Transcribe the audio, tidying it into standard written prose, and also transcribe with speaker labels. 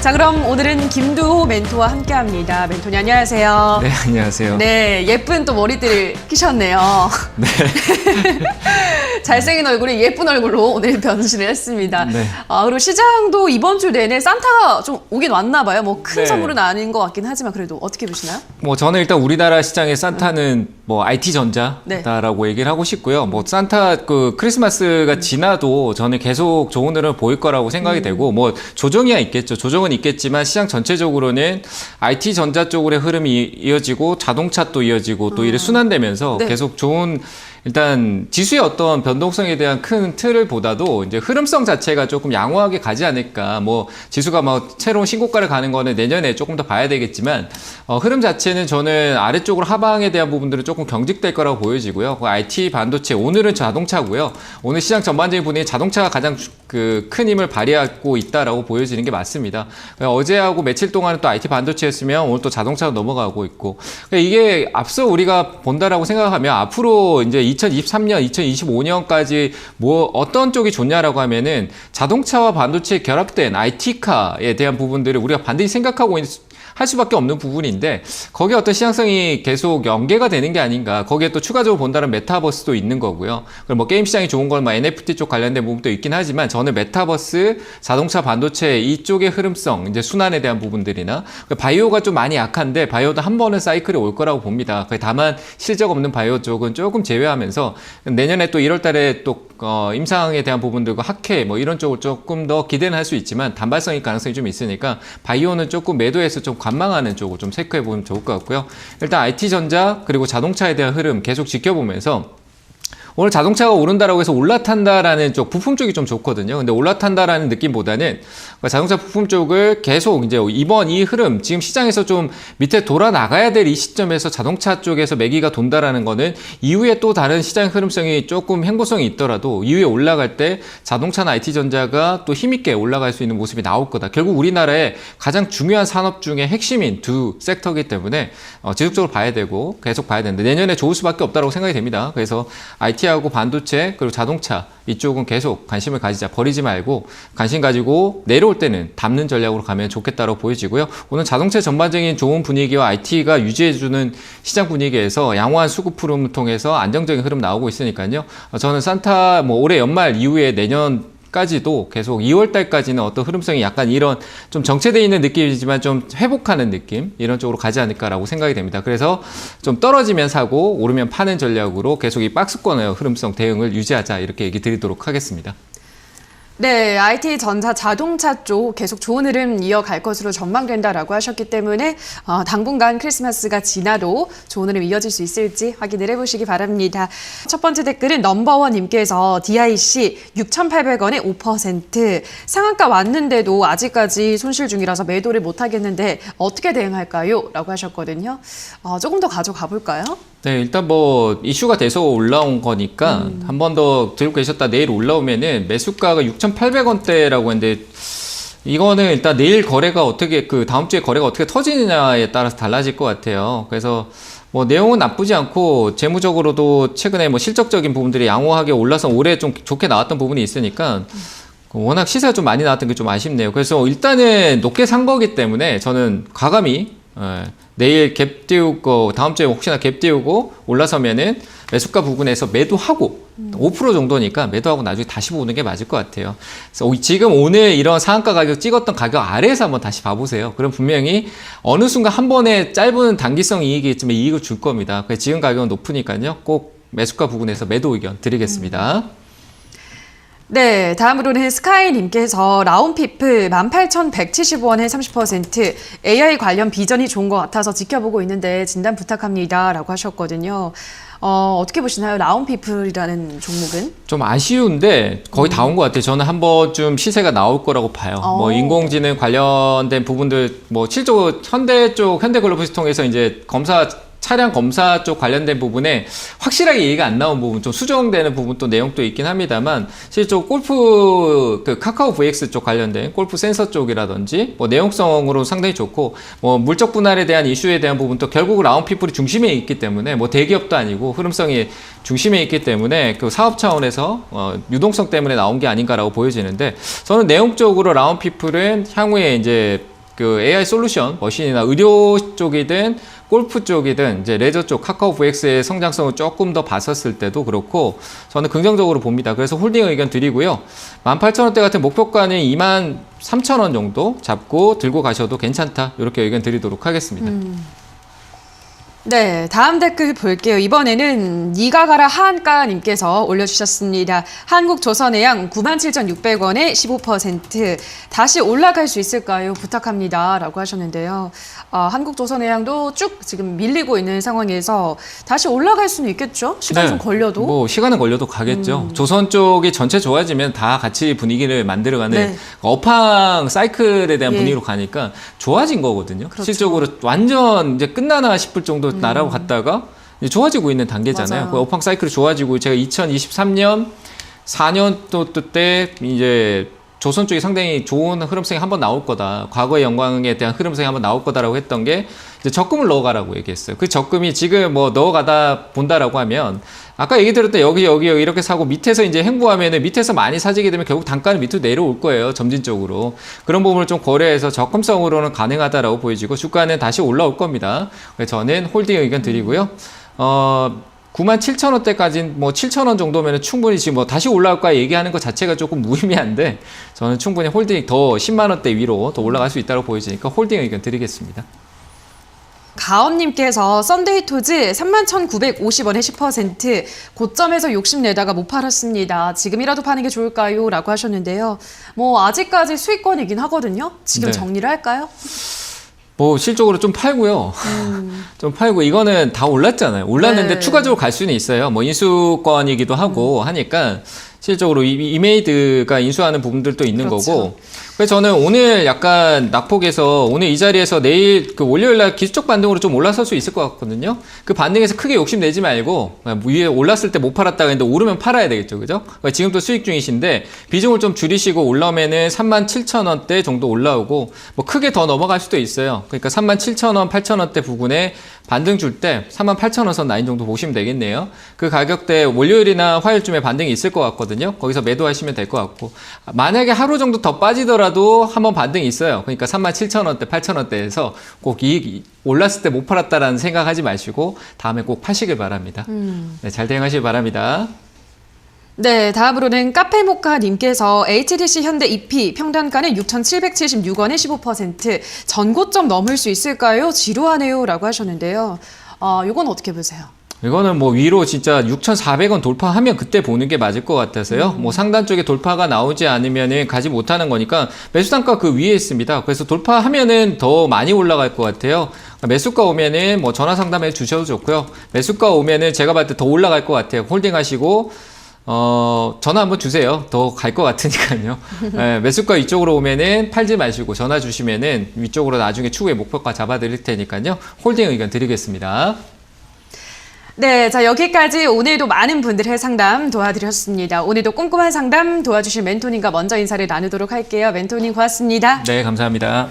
Speaker 1: 자, 그럼 오늘은 김두호 멘토와 함께합니다. 멘토님 안녕하세요.
Speaker 2: 네, 안녕하세요.
Speaker 1: 네, 예쁜 또 머리띠를 끼셨네요.
Speaker 2: 네.
Speaker 1: 잘생긴 얼굴이 예쁜 얼굴로 오늘 변신을 했습니다.
Speaker 2: 네.
Speaker 1: 그리고 시장도 이번 주 내내 산타가 좀 오긴 왔나 봐요. 뭐 큰
Speaker 2: 네.
Speaker 1: 선물은 아닌 것 같긴 하지만 그래도 어떻게 보시나요?
Speaker 2: 뭐 저는 일단 우리나라 시장의 산타는 뭐 IT 전자다라고 얘기를 하고 싶고요. 뭐 산타 그 크리스마스가 지나도 저는 계속 좋은 흐름을 보일 거라고 생각이 되고 뭐 조정이야 있겠죠. 조정은 있겠지만 시장 전체적으로는 IT 전자 쪽으로의 흐름이 이어지고 자동차 또 이어지고 또 이래 순환되면서
Speaker 1: 네.
Speaker 2: 계속 좋은 일단 지수의 어떤 변동성에 대한 큰 틀을 보다도 이제 흐름성 자체가 조금 양호하게 가지 않을까. 뭐 지수가 막 새로운 신고가를 가는 거는 내년에 조금 더 봐야 되겠지만 흐름 자체는 저는 아래쪽으로 하방에 대한 부분들은 조금 경직될 거라고 보여지고요. 그 IT 반도체 오늘은 자동차고요. 오늘 시장 전반적인 분위기 자동차가 가장 그 큰 힘을 발휘하고 있다라고 보여지는 게 맞습니다. 어제하고 며칠 동안은 또 IT 반도체였으면 오늘 또 자동차로 넘어가고 있고 이게 앞서 우리가 본다라고 생각하면 앞으로 이제 2023년, 2025년까지 뭐 어떤 쪽이 좋냐라고 하면은 자동차와 반도체 결합된 IT카에 대한 부분들을 우리가 반드시 생각하고 할 수밖에 없는 부분인데 거기에 어떤 시장성이 계속 연계가 되는 게 아닌가. 거기에 또 추가적으로 본다면 메타버스도 있는 거고요. 그리고 뭐 게임 시장이 좋은 건 뭐 NFT 쪽 관련된 부분도 있긴 하지만 저는 메타버스, 자동차, 반도체 이쪽의 흐름성, 이제 순환에 대한 부분들이나 바이오가 좀 많이 약한데 바이오도 한 번은 사이클이 올 거라고 봅니다. 다만 실적 없는 바이오 쪽은 조금 제외하면서 내년에 또 1월 달에 또 임상에 대한 부분들과 학회 뭐 이런 쪽을 조금 더 기대는 할 수 있지만 단발성일 가능성이 좀 있으니까 바이오는 조금 매도해서 좀 관망하는 쪽을 좀 체크해 보면 좋을 것 같고요. 일단 IT전자 그리고 자동차에 대한 흐름 계속 지켜보면서 오늘 자동차가 오른다라고 해서 올라탄다라는 쪽, 부품 쪽이 좀 좋거든요. 근데 올라탄다라는 느낌보다는 자동차 부품 쪽을 계속 이제 이번 이 흐름, 지금 시장에서 좀 밑에 돌아 나가야 될 이 시점에서 자동차 쪽에서 매기가 돈다라는 거는 이후에 또 다른 시장 흐름성이 조금 행보성이 있더라도 이후에 올라갈 때 자동차나 IT전자가 또 힘있게 올라갈 수 있는 모습이 나올 거다. 결국 우리나라의 가장 중요한 산업 중에 핵심인 두 섹터이기 때문에 지속적으로 봐야 되고 계속 봐야 되는데 내년에 좋을 수밖에 없다고 생각이 됩니다. 그래서 IT하고 반도체 그리고 자동차 이쪽은 계속 관심을 가지자. 버리지 말고 관심 가지고 내려올 때는 담는 전략으로 가면 좋겠다고 보여지고요. 오늘 자동차 전반적인 좋은 분위기와 IT가 유지해주는 시장 분위기에서 양호한 수급 흐름을 통해서 안정적인 흐름 나오고 있으니까요. 저는 산타 뭐 올해 연말 이후에 내년 까지도 계속 2월 달까지는 어떤 흐름성이 약간 이런 좀 정체되어 있는 느낌이지만 좀 회복하는 느낌 이런 쪽으로 가지 않을까라고 생각이 됩니다. 그래서 좀 떨어지면 사고 오르면 파는 전략으로 계속 이 박스권의 흐름성 대응을 유지하자 이렇게 얘기 드리도록 하겠습니다.
Speaker 1: 네, IT 전자 자동차 쪽 계속 좋은 흐름 이어갈 것으로 전망된다라고 하셨기 때문에 당분간 크리스마스가 지나도 좋은 흐름 이어질 수 있을지 확인을 해보시기 바랍니다. 첫 번째 댓글은 넘버원님께서 DIC 6,800원에 5% 상한가 왔는데도 아직까지 손실 중이라서 매도를 못하겠는데 어떻게 대응할까요? 라고 하셨거든요. 조금 더 가져가 볼까요?
Speaker 2: 네, 일단 뭐 이슈가 돼서 올라온 거니까 한 번 더 들고 계셨다 내일 올라오면은 매수가가 6,800원대라고 했는데 이거는 일단 내일 거래가 어떻게 그 다음 주에 거래가 어떻게 터지느냐에 따라서 달라질 것 같아요. 그래서 뭐 내용은 나쁘지 않고 재무적으로도 최근에 뭐 실적적인 부분들이 양호하게 올라서 올해 좀 좋게 나왔던 부분이 있으니까 워낙 시세가 좀 많이 나왔던 게 좀 아쉽네요. 그래서 일단은 높게 산 거기 때문에 저는 과감히 내일 갭 띄우고 다음 주에 혹시나 갭 띄우고 올라서면은 매수가 부분에서 매도하고 5% 정도니까 매도하고 나중에 다시 보는 게 맞을 것 같아요. 그래서 지금 오늘 이런 상한가 가격 찍었던 가격 아래에서 한번 다시 봐보세요. 그럼 분명히 어느 순간 한 번에 짧은 단기성 이익이 있지만 이익을 줄 겁니다. 그래서 지금 가격은 높으니까요. 꼭 매수가 부분에서 매도 의견 드리겠습니다.
Speaker 1: 네, 다음으로는 스카이님께서 라운피플 18,175원에 30% AI 관련 비전이 좋은 것 같아서 지켜보고 있는데 진단 부탁합니다 라고 하셨거든요. 어떻게 보시나요? 라운피플이라는 종목은?
Speaker 2: 좀 아쉬운데 거의 다 온 것 같아요. 저는 한 번쯤 시세가 나올 거라고 봐요. 뭐 인공지능 관련된 부분들 뭐 실적으로 현대글로벌 통해서 이제 차량 검사 쪽 관련된 부분에 확실하게 얘기가 안 나온 부분, 좀 수정되는 부분 또 내용도 있긴 합니다만, 실제로 골프, 카카오 VX 쪽 관련된 골프 센서 쪽이라든지, 뭐 내용성으로 상당히 좋고, 뭐 물적 분할에 대한 이슈에 대한 부분도 결국 라운피플이 중심에 있기 때문에, 뭐 대기업도 아니고 흐름성이 중심에 있기 때문에 그 사업 차원에서 유동성 때문에 나온 게 아닌가라고 보여지는데, 저는 내용적으로 라운피플은 향후에 이제 그 AI 솔루션, 머신이나 의료 쪽이든 골프 쪽이든 이제 레저 쪽 카카오 VX의 성장성을 조금 더 봤었을 때도 그렇고 저는 긍정적으로 봅니다. 그래서 홀딩 의견 드리고요. 18,000원대 같은 목표가는 23,000원 정도 잡고 들고 가셔도 괜찮다. 이렇게 의견 드리도록 하겠습니다.
Speaker 1: 네, 다음 댓글 볼게요. 이번에는 니가 가라 하한가님께서 올려주셨습니다. 한국조선해양 97,600원에 15% 다시 올라갈 수 있을까요? 부탁합니다. 라고 하셨는데요. 한국조선해양도 쭉 지금 밀리고 있는 상황에서 다시 올라갈 수는 있겠죠? 시간 좀 걸려도.
Speaker 2: 뭐 시간은 걸려도 가겠죠. 조선 쪽이 전체 좋아지면 다 같이 분위기를 만들어가는
Speaker 1: 네.
Speaker 2: 업황 사이클에 대한
Speaker 1: 예.
Speaker 2: 분위기로 가니까 좋아진 거거든요.
Speaker 1: 그렇죠.
Speaker 2: 실적으로 완전 이제 끝나나 싶을 정도 나라고 갔다가 이제 좋아지고 있는 단계잖아요.
Speaker 1: 맞아요.
Speaker 2: 그 업황 사이클이 좋아지고 제가 2023년 4년도 때 이제 조선 쪽이 상당히 좋은 흐름성이 한번 나올 거다. 과거의 영광에 대한 흐름성이 한번 나올 거다라고 했던 게 이제 적금을 넣어가라고 얘기했어요. 그 적금이 지금 뭐 넣어가다 본다라고 하면 아까 얘기 들었던 여기 이렇게 사고 밑에서 이제 행보하면은 밑에서 많이 사지게 되면 결국 단가는 밑으로 내려올 거예요. 점진적으로. 그런 부분을 좀 고려해서 적금성으로는 가능하다라고 보여지고 주가는 다시 올라올 겁니다. 그래서 저는 홀딩 의견 드리고요. 97,000원대까지 뭐 7,000원 정도면 충분히 지금 뭐 다시 올라올까 얘기하는 것 자체가 조금 무의미한데 저는 충분히 홀딩 더 10만원대 위로 더 올라갈 수 있다고 보여지니까 홀딩 의견 드리겠습니다.
Speaker 1: 가업님께서 썬데이 토즈 31,950원에 10% 고점에서 욕심내다가 못 팔았습니다. 지금이라도 파는 게 좋을까요? 라고 하셨는데요. 뭐 아직까지 수익권이긴 하거든요. 지금
Speaker 2: 네.
Speaker 1: 정리를 할까요?
Speaker 2: 뭐 실적으로 좀 팔고요. 좀 팔고 이거는 다 올랐잖아요. 올랐는데
Speaker 1: 네.
Speaker 2: 추가적으로 갈 수는 있어요. 뭐 인수권이기도 하고 하니까 실적으로 이메이드가 인수하는 부분들도 있는
Speaker 1: 그렇죠.
Speaker 2: 거고. 그래서 저는 오늘 약간 낙폭에서 오늘 이 자리에서 내일 그 월요일날 기술적 반등으로 좀 올라설 수 있을 것 같거든요. 그 반등에서 크게 욕심 내지 말고 위에 올랐을 때 못 팔았다가 했는데 오르면 팔아야 되겠죠, 그죠? 그러니까 지금도 수익 중이신데 비중을 좀 줄이시고 올라오면은 37,000원대 정도 올라오고 뭐 크게 더 넘어갈 수도 있어요. 그러니까 37,000원, 8,000원대 부근에 반등 줄 때 38,000원 선 라인 정도 보시면 되겠네요. 그 가격대 월요일이나 화요일쯤에 반등이 있을 것 같거든요. 거기서 매도하시면 될 것 같고 만약에 하루 정도 더 빠지더라도 한번 반등이 있어요. 그러니까 37,000원대, 8,000원대에서 꼭 이익 올랐을 때 못 팔았다라는 생각하지 마시고 다음에 꼭 파시길 바랍니다. 네, 잘 대응하시길 바랍니다.
Speaker 1: 네, 다음으로는 카페모카님께서 HDC 현대 EP 평단가는 6,776원에 15% 전고점 넘을 수 있을까요? 지루하네요. 라고 하셨는데요. 이건 어떻게 보세요?
Speaker 2: 이거는 뭐 위로 진짜 6,400원 돌파하면 그때 보는 게 맞을 것 같아서요. 뭐 상단 쪽에 돌파가 나오지 않으면은 가지 못하는 거니까 매수 단가 그 위에 있습니다. 그래서 돌파하면은 더 많이 올라갈 것 같아요. 매수가 오면은 뭐 전화 상담해 주셔도 좋고요. 매수가 오면은 제가 봤을 때 더 올라갈 것 같아요. 홀딩 하시고 전화 한번 주세요. 더 갈 것 같으니까요. 네, 매수가 이쪽으로 오면은 팔지 마시고 전화 주시면은 위쪽으로 나중에 추후에 목표가 잡아 드릴 테니까요. 홀딩 의견 드리겠습니다.
Speaker 1: 네, 자 여기까지 오늘도 많은 분들의 상담 도와드렸습니다. 오늘도 꼼꼼한 상담 도와주실 멘토님과 먼저 인사를 나누도록 할게요. 멘토님 고맙습니다.
Speaker 2: 네, 감사합니다.